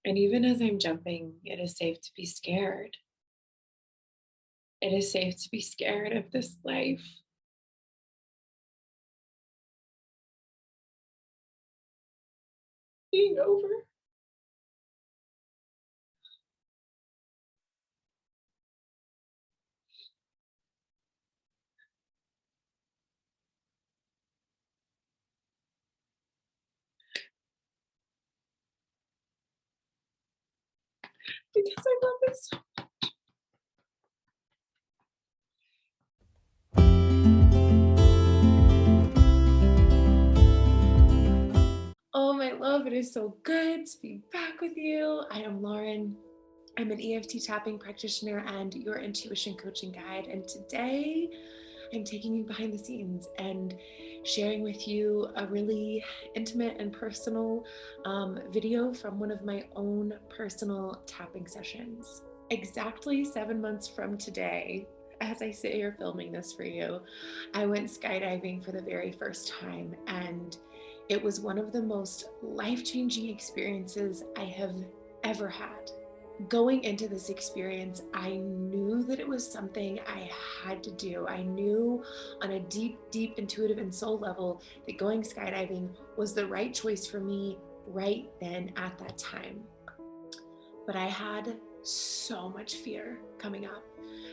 And even as I'm jumping, it is safe to be scared. It is safe to be scared of this life being over. Because I love this. Oh, my love, it is so good to be back with you. I am Lauren. I'm an EFT tapping practitioner and your intuition coaching guide. And today I'm taking you behind the scenes and sharing with you a really intimate and personal video from one of my own personal tapping sessions. Exactly 7 months from today, as I sit here filming this for you, I went skydiving for the very first time, and it was one of the most life-changing experiences I have ever had. Going into this experience, I knew that it was something I had to do. I knew on a deep, deep intuitive and soul level that going skydiving was the right choice for me right then at that time. But I had so much fear coming up.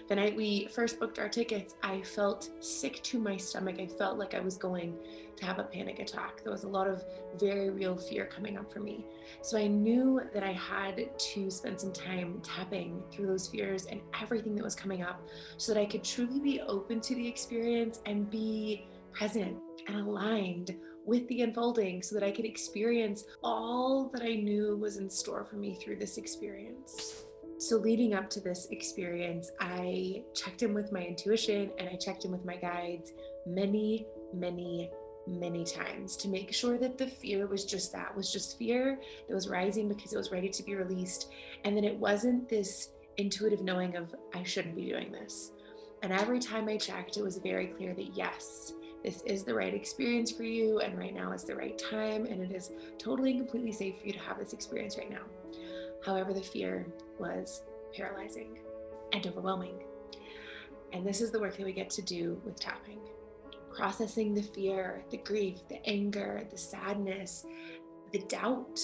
The night we first booked our tickets, I felt sick to my stomach. I felt like I was going to have a panic attack. There was a lot of very real fear coming up for me. So I knew that I had to spend some time tapping through those fears and everything that was coming up so that I could truly be open to the experience and be present and aligned with the unfolding so that I could experience all that I knew was in store for me through this experience. So, leading up to this experience, I checked in with my intuition and I checked in with my guides many, many times to make sure that the fear was just that, was just fear that was rising because it was ready to be released. And then it wasn't this intuitive knowing of I shouldn't be doing this. And every time I checked, it was very clear that yes, this is the right experience for you, and right now is the right time, and it is totally and completely safe for you to have this experience right now. However, the fear was paralyzing and overwhelming. And this is the work that we get to do with tapping. Processing the fear, the grief, the anger, the sadness, the doubt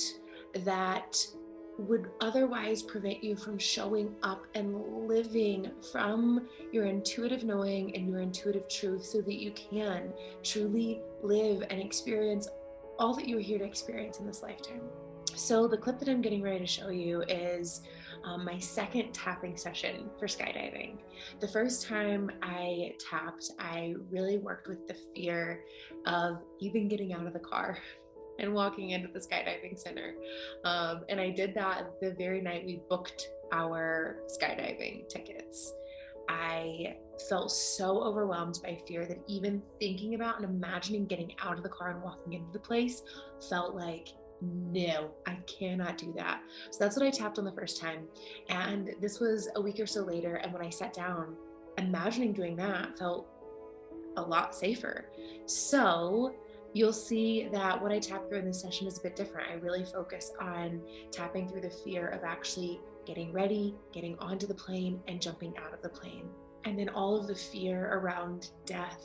that would otherwise prevent you from showing up and living from your intuitive knowing and your intuitive truth so that you can truly live and experience all that you are here to experience in this lifetime. So the clip that I'm getting ready to show you is my second tapping session for skydiving. The first time I tapped, I really worked with the fear of even getting out of the car and walking into the skydiving center. And I did that the very night we booked our skydiving tickets. I felt so overwhelmed by fear that even thinking about and imagining getting out of the car and walking into the place felt like, no, I cannot do that. So that's what I tapped on the first time. And this was a week or so later. And when I sat down, imagining doing that felt a lot safer. So you'll see that what I tap through in this session is a bit different. I really focus on tapping through the fear of actually getting ready, getting onto the plane, and jumping out of the plane. And then all of the fear around death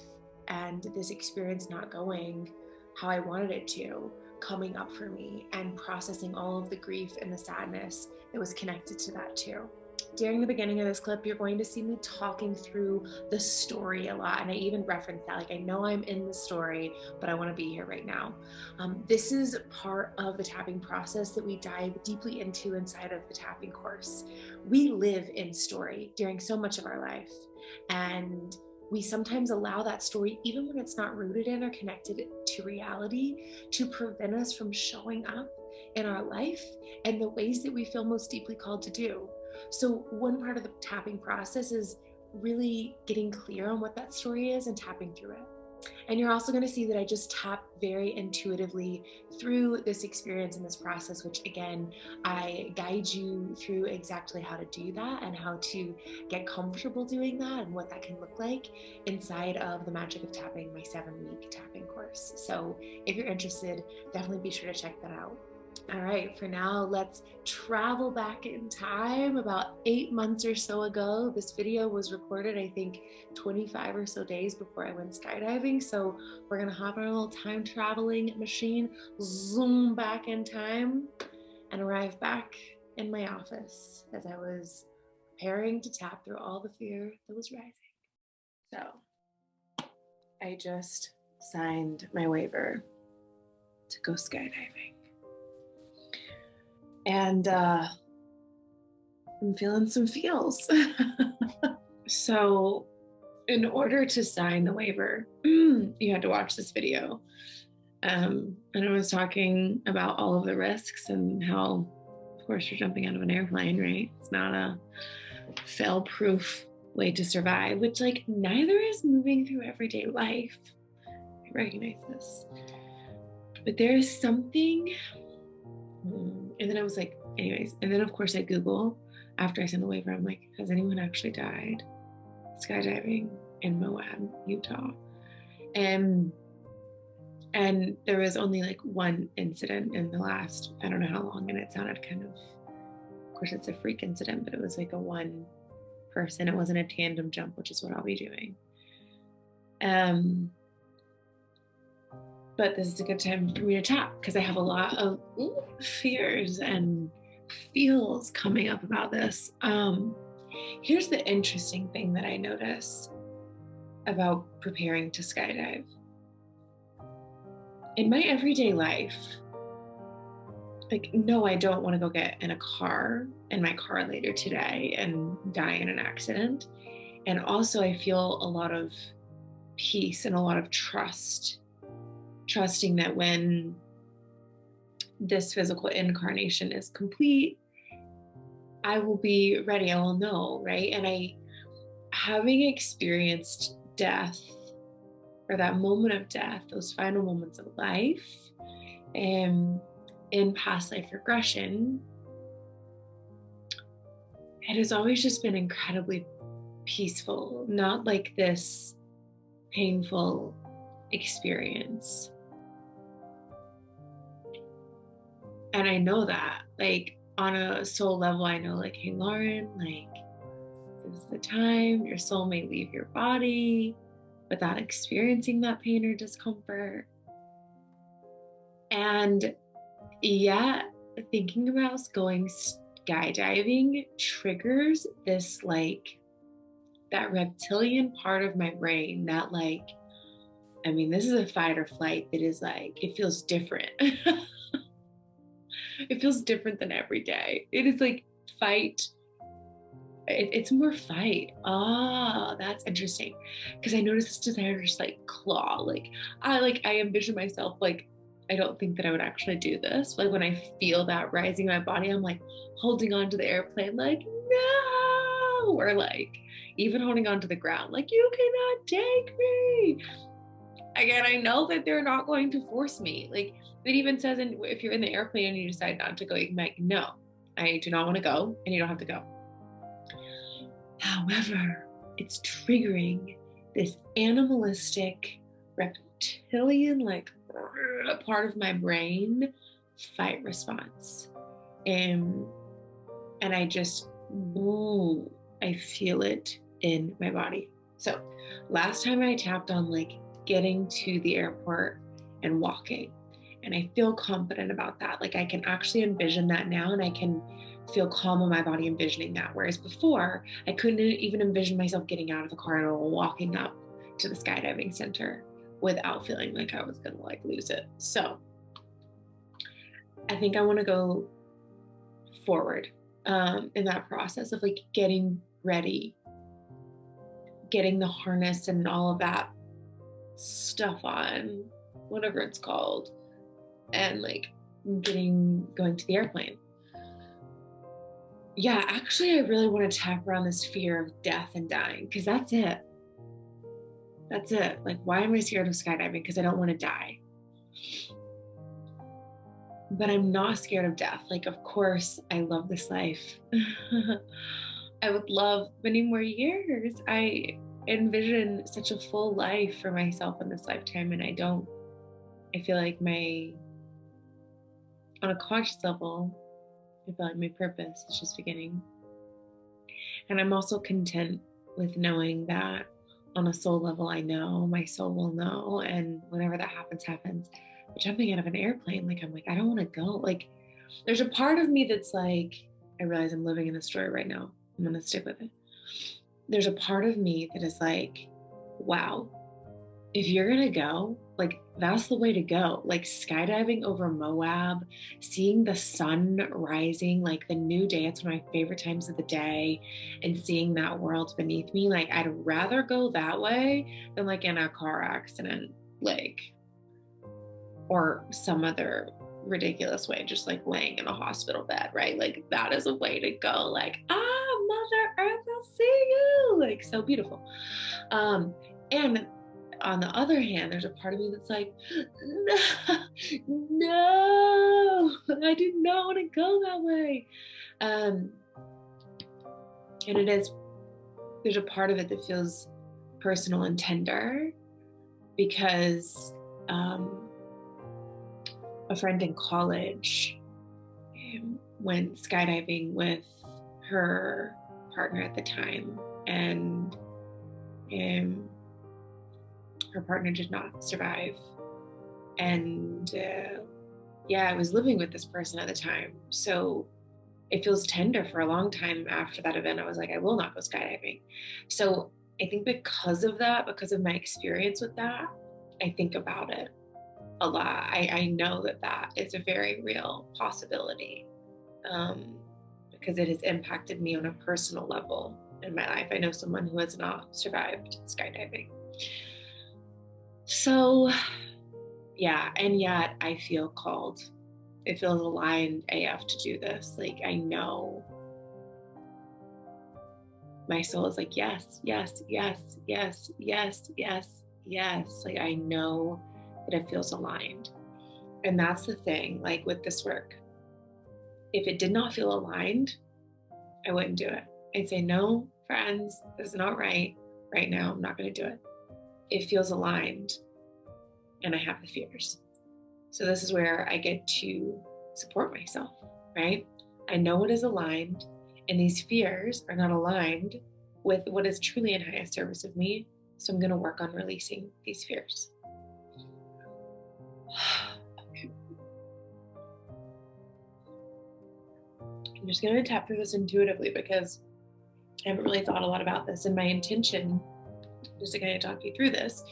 and this experience not going how I wanted it to coming up for me, and processing all of the grief and the sadness that was connected to that too. During the beginning of this clip, you're going to see me talking through the story a lot. And I even reference that, like, I know I'm in the story, but I want to be here right now. This is part of the tapping process that we dive deeply into inside of the tapping course. We live in story during so much of our life. And we sometimes allow that story, even when it's not rooted in or connected to reality, to prevent us from showing up in our life and the ways that we feel most deeply called to do. So one part of the tapping process is really getting clear on what that story is and tapping through it. And you're also going to see that I just tap very intuitively through this experience and this process, which again, I guide you through exactly how to do that and how to get comfortable doing that and what that can look like inside of the Magic of Tapping, my 7-week tapping course. So if you're interested, definitely be sure to check that out. All right, for now, let's travel back in time about 8 months or so ago. This video was recorded, I think, 25 or so days before I went skydiving. So we're gonna hop on a little time traveling machine, zoom back in time, and arrive back in my office as I was preparing to tap through all the fear that was rising. So I just signed my waiver to go skydiving. And I'm feeling some feels. So in order to sign the waiver, you had to watch this video. And I was talking about all of the risks and how, of course, you're jumping out of an airplane, right? It's not a fail-proof way to survive, which like neither is moving through everyday life. I recognize this. But there is something, and then I was like, anyways, and then of course I Google, after I sent the waiver, I'm like, has anyone actually died skydiving in Moab, Utah? And there was only like one incident in the last, I don't know how long, and it sounded kind of course it's a freak incident, but it was like a one person, it wasn't a tandem jump, which is what I'll be doing. But this is a good time for me to tap because I have a lot of fears and feels coming up about this. Here's the interesting thing that I notice about preparing to skydive. In my everyday life, like, no, I don't want to go get in my car later today and die in an accident. And also I feel a lot of peace and a lot of trusting that when this physical incarnation is complete, I will be ready. I will know, right? And having experienced death, or that moment of death, those final moments of life, in past life regression, it has always just been incredibly peaceful, not like this painful experience. And I know that, like, on a soul level, I know, like, hey, Lauren, like, this is the time your soul may leave your body without experiencing that pain or discomfort. And yeah, thinking about going skydiving triggers this, like, that reptilian part of my brain that, like, I mean, this is a fight or flight that is like, it feels different. It feels different than every day. It is like fight. It's more fight. Ah, that's interesting. Because I noticed this desire to just like claw. Like I envision myself, like, I don't think that I would actually do this. Like when I feel that rising in my body, I'm like holding on to the airplane, like, no, or like even holding on to the ground, like, you cannot take me. Again, I know that they're not going to force me. Like it even says, if you're in the airplane and you decide not to go, you can be like, no, I do not want to go, and you don't have to go. However, it's triggering this animalistic, reptilian, like, part of my brain fight response. And I just, I feel it in my body. So last time I tapped on like getting to the airport and walking, and I feel confident about that. Like I can actually envision that now, and I can feel calm in my body envisioning that. Whereas before, I couldn't even envision myself getting out of the car and walking up to the skydiving center without feeling like I was gonna like lose it. So I think I want to go forward in that process of like getting ready, getting the harness and all of that stuff on, whatever it's called, and like going to the airplane. Yeah, actually, I really want to tap around this fear of death and dying, because that's it. That's it. Like, why am I scared of skydiving? Because I don't want to die. But I'm not scared of death. Like, of course, I love this life. I would love many more years. I envision such a full life for myself in this lifetime, and I feel like on a conscious level, I feel like my purpose is just beginning. And I'm also content with knowing that on a soul level, I know my soul will know. And whenever that happens, happens. But jumping out of an airplane, like, I'm like, I don't want to go. Like, there's a part of me that's like, I realize I'm living in a story right now. I'm going to stick with it. There's a part of me that is like, wow, if you're going to go, like, that's the way to go. Like, skydiving over Moab, seeing the sun rising, like the new day, it's one of my favorite times of the day, and seeing that world beneath me. Like, I'd rather go that way than like in a car accident, like, or some other ridiculous way, just like laying in a hospital bed, right? Like, that is a way to go. Like, Mother Earth, I'll see you. Like, so beautiful. And on the other hand, there's a part of me that's like, no, I do not want to go that way. And there's a part of it that feels personal and tender because a friend in college went skydiving with her partner at the time, and her partner did not survive. And I was living with this person at the time. So it feels tender. For a long time after that event, I was like, I will not go skydiving. So I think because of that, because of my experience with that, I think about it a lot. I know that is a very real possibility because it has impacted me on a personal level in my life. I know someone who has not survived skydiving. So, yeah, and yet I feel called. It feels aligned AF to do this. Like, I know my soul is like, yes, yes, yes, yes, yes, yes, yes. Like, I know that it feels aligned. And that's the thing, like with this work. If it did not feel aligned, I wouldn't do it. I'd say, no, friends, this is not right now. I'm not going to do it. It feels aligned, and I have the fears. So this is where I get to support myself, right? I know what is aligned, and these fears are not aligned with what is truly in highest service of me. So I'm going to work on releasing these fears. Okay. I'm just going to tap through this intuitively because I haven't really thought a lot about this. And my intention, just to kind of talk you through this,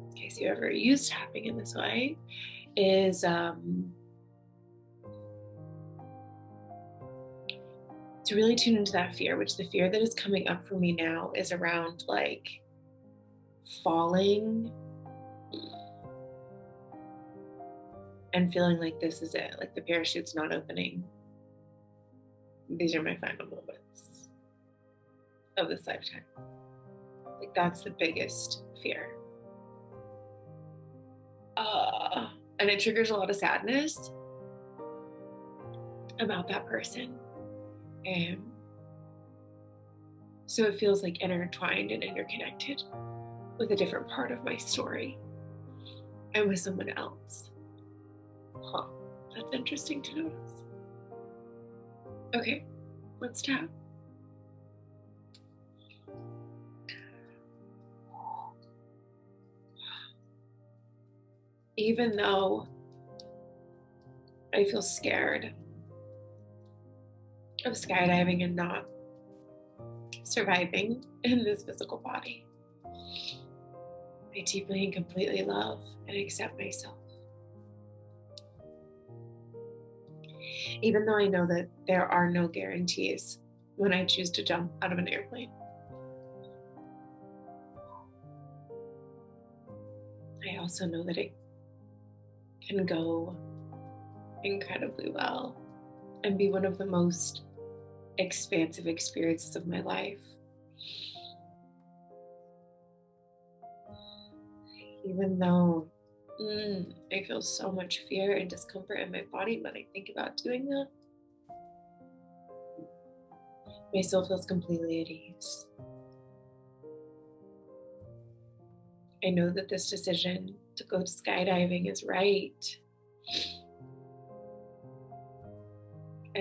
in case you ever use tapping in this way, is to really tune into that fear, which the fear that is coming up for me now is around like falling and feeling like this is it, like the parachute's not opening. These are my final moments of this lifetime. Like, that's the biggest fear. And it triggers a lot of sadness about that person. And so it feels like intertwined and interconnected with a different part of my story and with someone else. That's interesting to notice. Okay, let's tap. Even though I feel scared of skydiving and not surviving in this physical body, I deeply and completely love and accept myself. Even though I know that there are no guarantees when I choose to jump out of an airplane. I also know that it can go incredibly well and be one of the most expansive experiences of my life. Even though I feel so much fear and discomfort in my body when I think about doing that, my soul feels completely at ease. I know that this decision to go skydiving is right.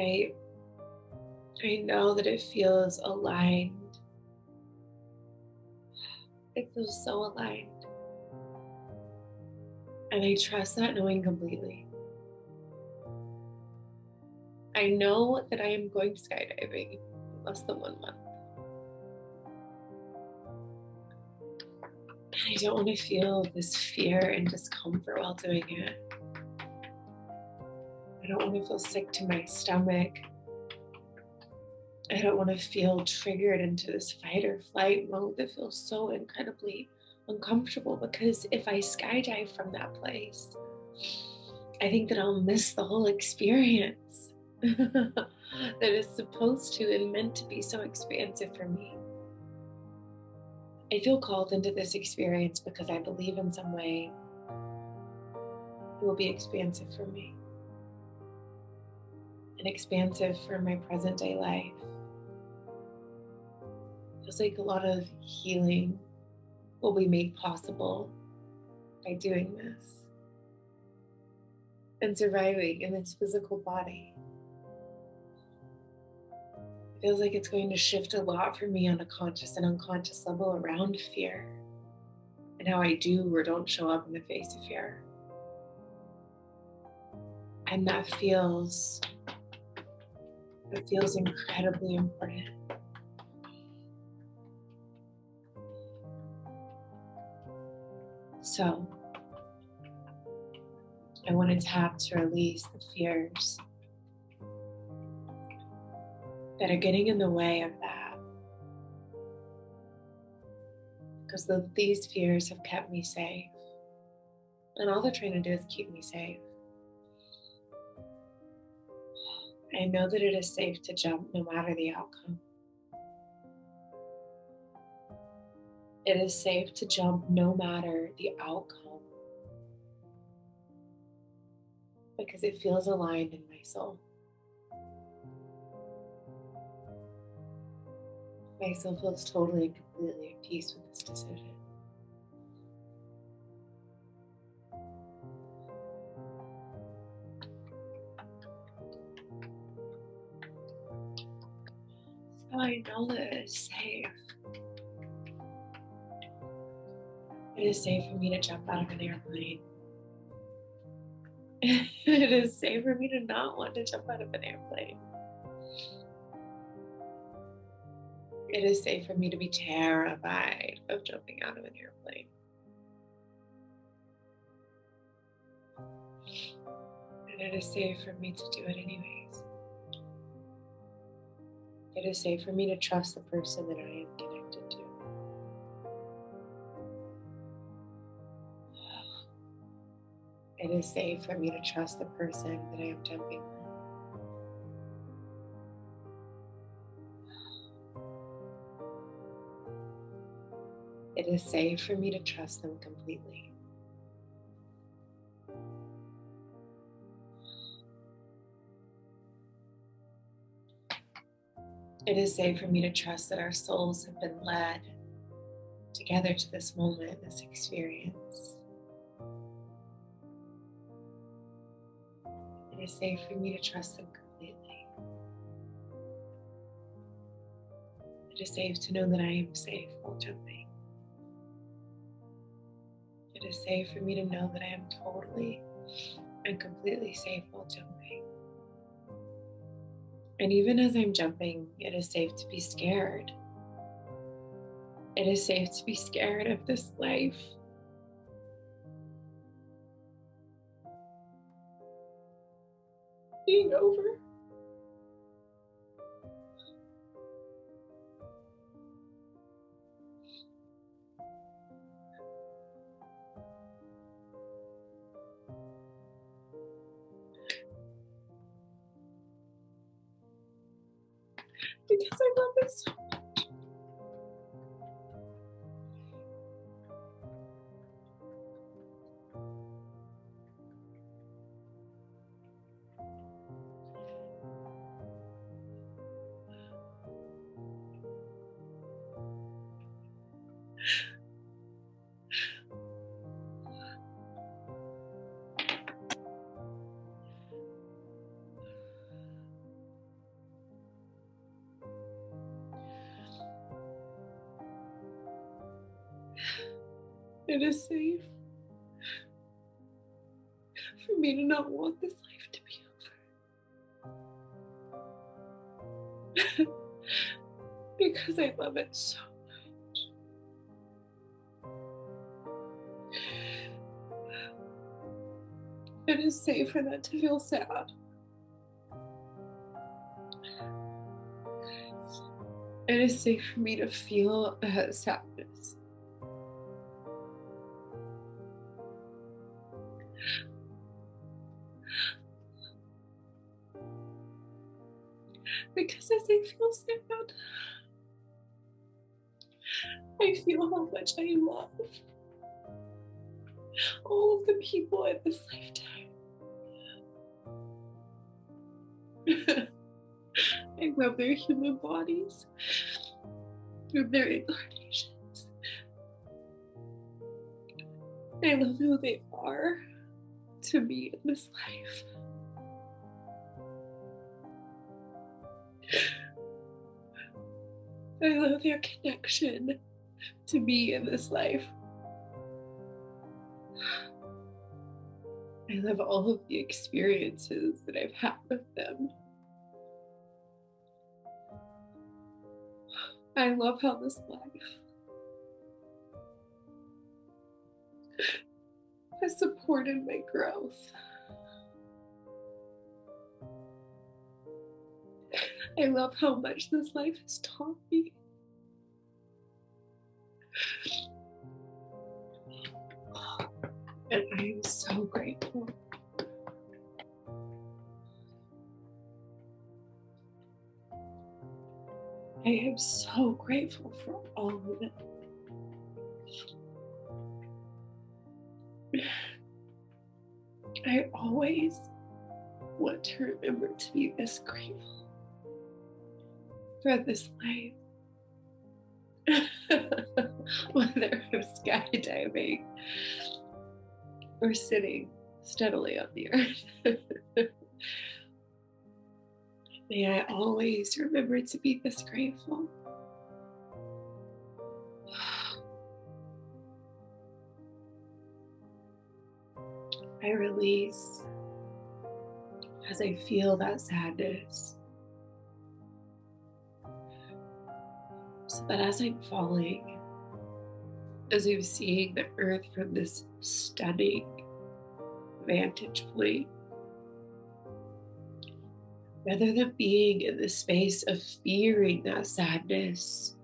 I know that it feels aligned. It feels so aligned. And I trust that knowing completely. I know that I am going skydiving in less than 1 month. And I don't want to feel this fear and discomfort while doing it. I don't want to feel sick to my stomach. I don't want to feel triggered into this fight or flight mode that feels so incredibly uncomfortable, because if I skydive from that place, I think that I'll miss the whole experience that is supposed to and meant to be so expansive for me. I feel called into this experience because I believe in some way it will be expansive for me and expansive for my present day life. Feels like a lot of healing will be made possible by doing this and surviving in this physical body. It feels like it's going to shift a lot for me on a conscious and unconscious level around fear and how I do or don't show up in the face of fear. And that feels incredibly important. So I want to tap to release the fears that are getting in the way of that. Because these fears have kept me safe. And all they're trying to do is keep me safe. I know that it is safe to jump no matter the outcome. It is safe to jump no matter the outcome, because it feels aligned in my soul. My soul feels totally and completely at peace with this decision. So I know that it is safe. It is safe for me to jump out of an airplane. It is safe for me to not want to jump out of an airplane. It is safe for me to be terrified of jumping out of an airplane. And it is safe for me to do it anyways. It is safe for me to trust the person that I am connected to. It is safe for me to trust the person that I am jumping with. It is safe for me to trust them completely. It is safe for me to trust that our souls have been led together to this moment, this experience. It is safe for me to trust them completely. It is safe to know that I am safe while jumping. It is safe for me to know that I am totally and completely safe while jumping. And even as I'm jumping, it is safe to be scared. It is safe to be scared of this life. Being over. Because I love it so much. It is safe for me to not want this life to be over. Because I love it so much. It is safe for that to feel sad. It is safe for me to feel that sadness. Because as I feel sad, I feel how much I love all of the people in this lifetime. I love their human bodies and their incarnations. I love who they are to me in this life. I love their connection to me in this life. I love all of the experiences that I've had with them. I love how this life has supported my growth. I love how much this life has taught me. And I am so grateful. I am so grateful for all of it. I always want to remember to be this grateful for this life. Whether I'm skydiving or sitting steadily on the earth. May I always remember to be this grateful. I release as I feel that sadness, so that as I'm falling, as I'm seeing the earth from this stunning vantage point, rather than being in the space of fearing that sadness,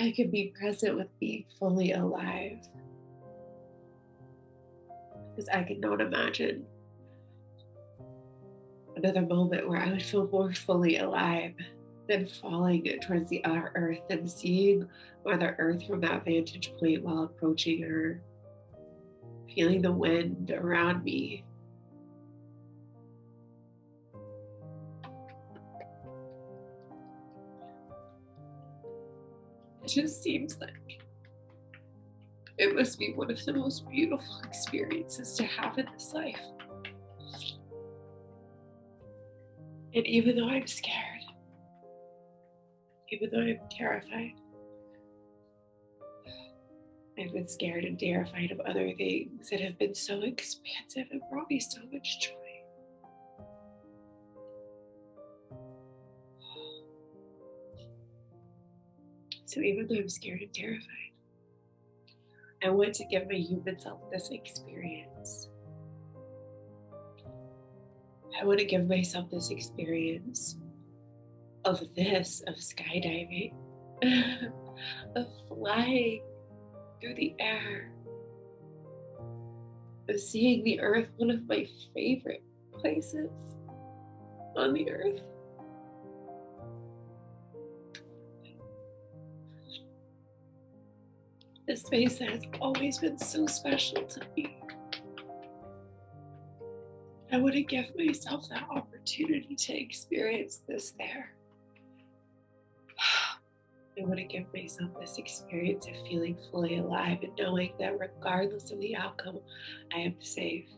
I can be present with being fully alive. Because I cannot imagine another moment where I would feel more fully alive than falling towards the earth and seeing Mother Earth from that vantage point while approaching her, feeling the wind around me. It just seems like it must be one of the most beautiful experiences to have in this life. And even though I'm scared, even though I'm terrified, I've been scared and terrified of other things that have been so expansive and brought me so much joy. So even though I'm scared and terrified, I want to give my human self this experience. I want to give myself this experience of skydiving, of flying through the air, of seeing the earth, one of my favorite places on the earth. A space that has always been so special to me. I want to give myself that opportunity to experience this there. I want to give myself this experience of feeling fully alive and knowing that regardless of the outcome, I am safe.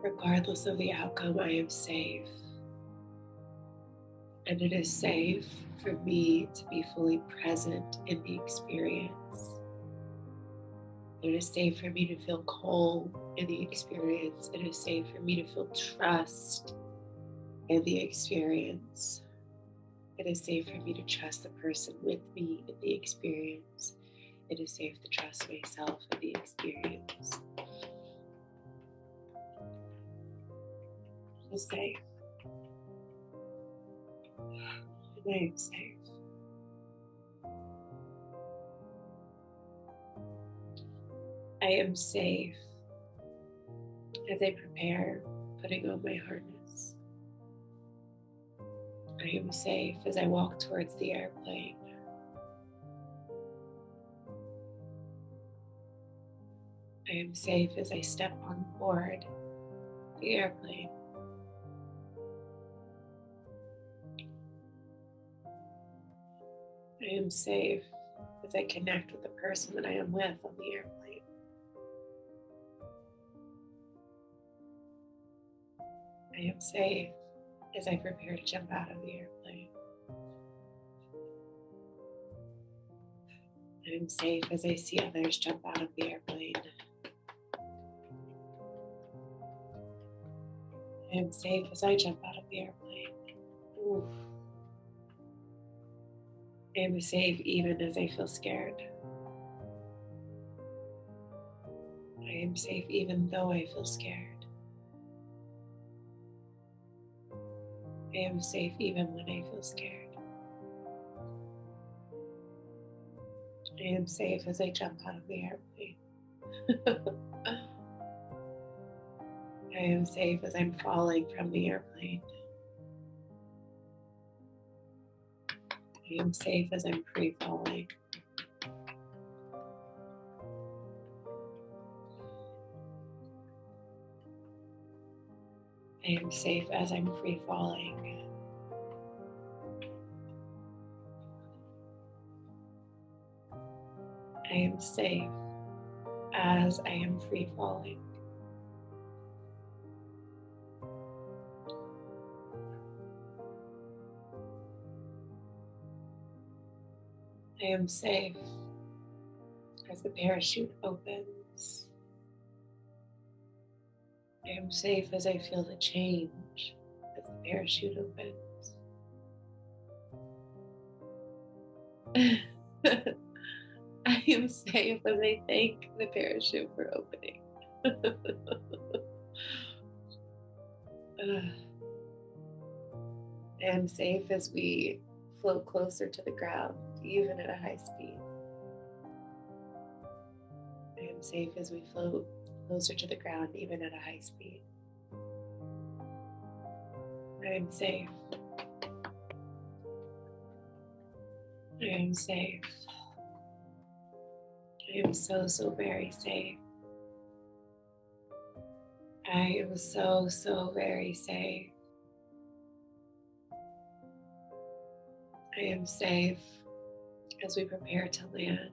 Regardless of the outcome, I am safe. And it is safe for me to be fully present in the experience. It is safe for me to feel calm in the experience. It is safe for me to feel trust in the experience. It is safe for me to trust the person with me in the experience. It is safe to trust myself in the experience. It is safe. And I am safe. I am safe as I prepare putting on my harness. I am safe as I walk towards the airplane. I am safe as I step on board the airplane. I am safe as I connect with the person that I am with on the airplane. I am safe as I prepare to jump out of the airplane. I am safe as I see others jump out of the airplane. I am safe as I jump out of the airplane. Oof. I am safe even as I feel scared. I am safe even though I feel scared. I am safe even when I feel scared. I am safe as I jump out of the airplane. I am safe as I'm falling from the airplane. I am safe as I'm free falling. I am safe as I'm free falling. I am safe as I am free falling. I am safe as the parachute opens. I am safe as I feel the change as the parachute opens. I am safe as I thank the parachute for opening. I am safe as we float closer to the ground, even at a high speed. I am safe as we float closer to the ground, even at a high speed. I am safe. I am safe. I am so, so very safe. I am so, so very safe. I am safe as we prepare to land.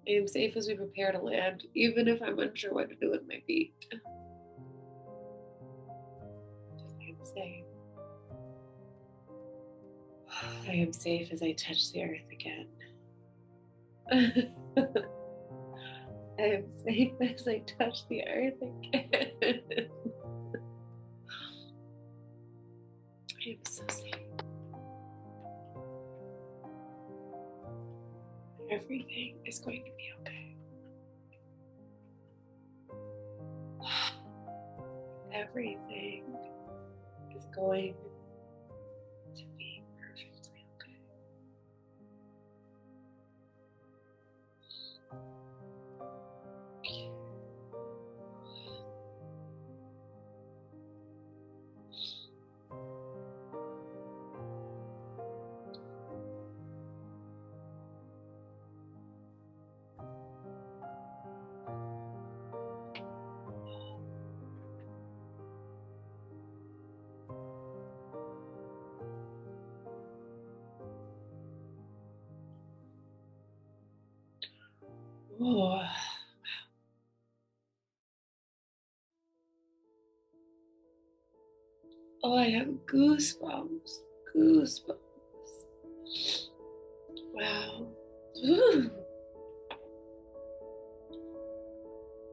I am safe as we prepare to land, even if I'm unsure what to do with my feet. I am safe. I am safe as I touch the earth again. I am safe as I touch the earth again. I am so safe. Everything is going to be okay. Everything is going to be perfectly okay. Oh, Oh, I have goosebumps. Goosebumps. Wow. Ooh.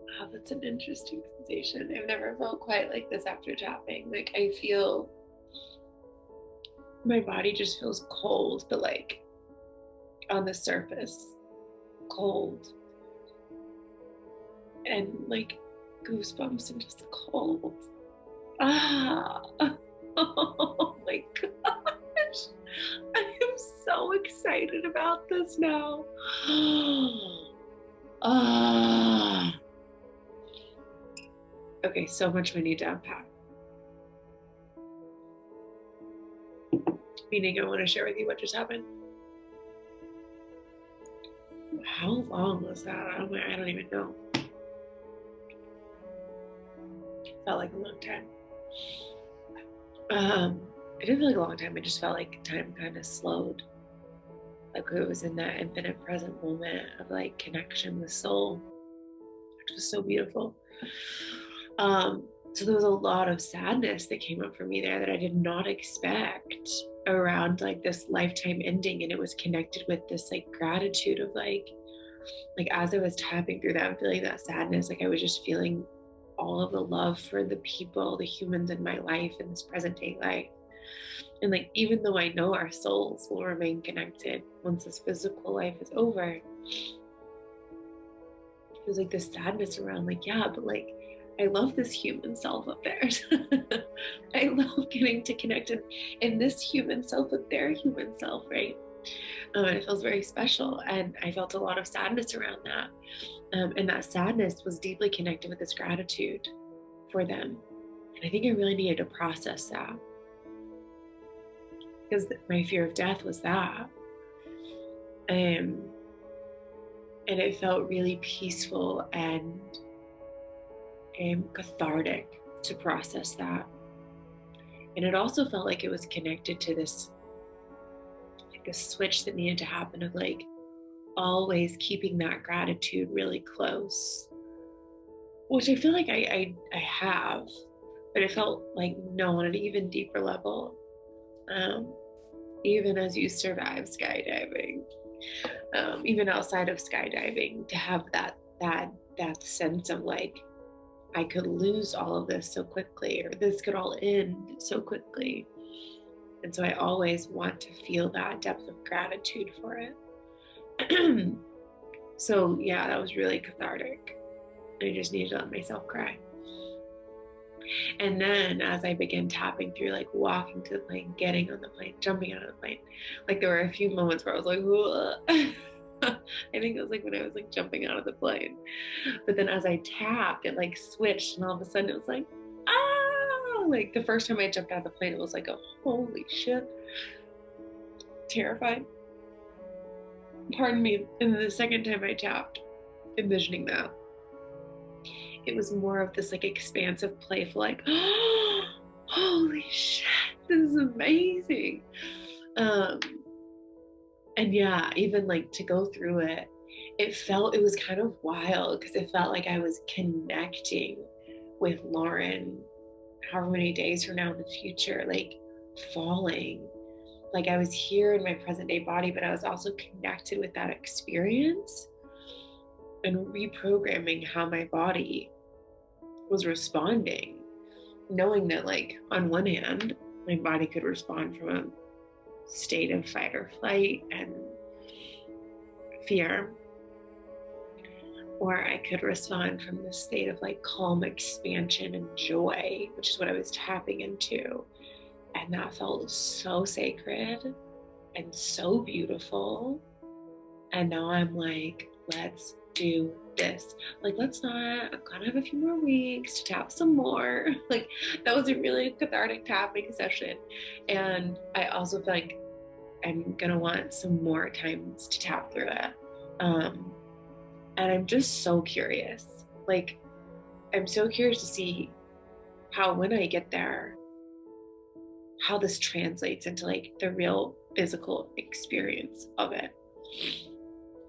Wow, that's an interesting sensation. I've never felt quite like this after tapping. Like, I feel my body just feels cold, but like on the surface, cold. And like goosebumps and just cold. Ah. Oh my gosh. I am so excited about this now. Ah. Okay, so much we need to unpack. Meaning, I want to share with you what just happened. How long was that? I don't even know. Felt like a long time. It didn't feel like a long time. It just felt like time kind of slowed. Like it was in that infinite present moment of like connection with soul, which was so beautiful. So there was a lot of sadness that came up for me there that I did not expect around like this lifetime ending. And it was connected with this like gratitude of like as I was tapping through that and feeling that sadness, like I was just feeling all of the love for the people, the humans in my life in this present day life. And like, even though I know our souls will remain connected once this physical life is over, it was like this sadness around like, yeah, but like, I love this human self up there. I love getting to connect in this human self with their human self, right? And it feels very special. And I felt a lot of sadness around that. And that sadness was deeply connected with this gratitude for them. And I think I really needed to process that, because my fear of death was that. And it felt really peaceful and cathartic to process that. And it also felt like it was connected to this like a switch that needed to happen of like always keeping that gratitude really close, which I feel like I have, but it felt like no, on an even deeper level. Even as you survive skydiving, even outside of skydiving, to have that sense of like, I could lose all of this so quickly, or this could all end so quickly. And so I always want to feel that depth of gratitude for it. So yeah, that was really cathartic. I just needed to let myself cry. And then as I began tapping through, like walking to the plane, getting on the plane, jumping out of the plane, like there were a few moments where I was like, I think it was like when I was like jumping out of the plane. But then as I tapped, it like switched, and all of a sudden it was like, ah! Like the first time I jumped out of the plane, it was like a holy shit. Terrified. Pardon me. And then the second time I tapped, envisioning that, it was more of this like expansive, playful, like, oh, holy shit, this is amazing. And yeah, even like to go through it, it was kind of wild, because it felt like I was connecting with Lauren however many days from now in the future, like falling. Like I was here in my present day body, but I was also connected with that experience and reprogramming how my body was responding, knowing that like on one hand, my body could respond from a state of fight or flight and fear, or I could respond from this state of like calm expansion and joy, which is what I was tapping into. And that felt so sacred and so beautiful. And now I'm like, let's do this. Like, let's not, I'm gonna have a few more weeks to tap some more. Like, that was a really cathartic tapping session. And I also feel like I'm gonna want some more times to tap through it. And I'm just so curious. Like, I'm so curious to see how, when I get there, how this translates into like the real physical experience of it.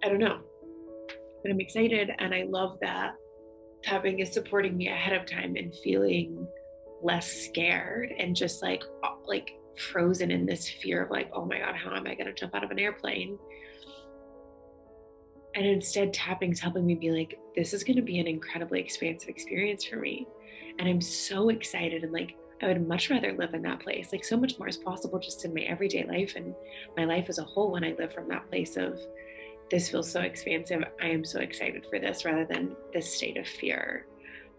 I don't know, but I'm excited, and I love that tapping is supporting me ahead of time and feeling less scared and just like frozen in this fear of like, oh my God, how am I going to jump out of an airplane? And instead, tapping is helping me be like, this is going to be an incredibly expansive experience for me. And I'm so excited. And like, I would much rather live in that place. Like, so much more is possible just in my everyday life and my life as a whole when I live from that place of, this feels so expansive. I am so excited for this rather than this state of fear.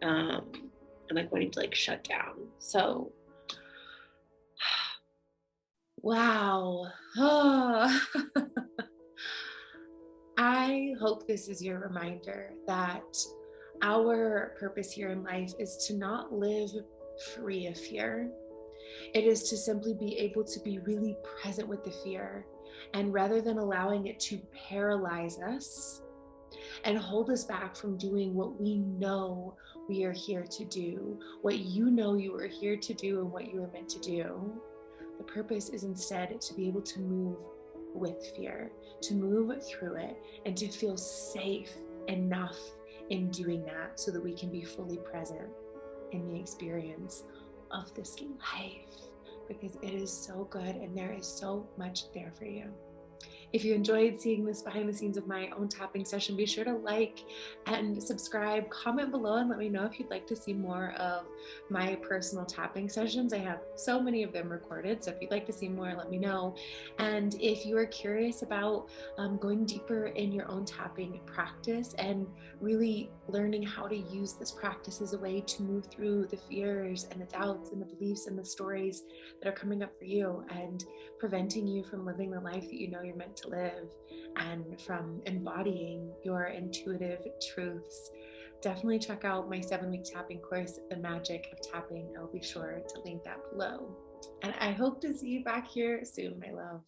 And like wanting to like shut down. So, wow. Oh. I hope this is your reminder that our purpose here in life is to not live free of fear. It is to simply be able to be really present with the fear. And rather than allowing it to paralyze us and hold us back from doing what we know we are here to do, what you know you are here to do and what you are meant to do, the purpose is instead to be able to move with fear, to move through it, and to feel safe enough in doing that so that we can be fully present in the experience of this life, because it is so good and there is so much there for you. If you enjoyed seeing this behind the scenes of my own tapping session, be sure to like and subscribe, comment below, and let me know if you'd like to see more of my personal tapping sessions. I have so many of them recorded, so if you'd like to see more, let me know. And if you are curious about going deeper in your own tapping practice and really learning how to use this practice as a way to move through the fears and the doubts and the beliefs and the stories that are coming up for you and preventing you from living the life that you know you're meant to live and from embodying your intuitive truths, definitely check out my 7-week tapping course, The Magic of Tapping. I'll be sure to link that below. And I hope to see you back here soon, my love.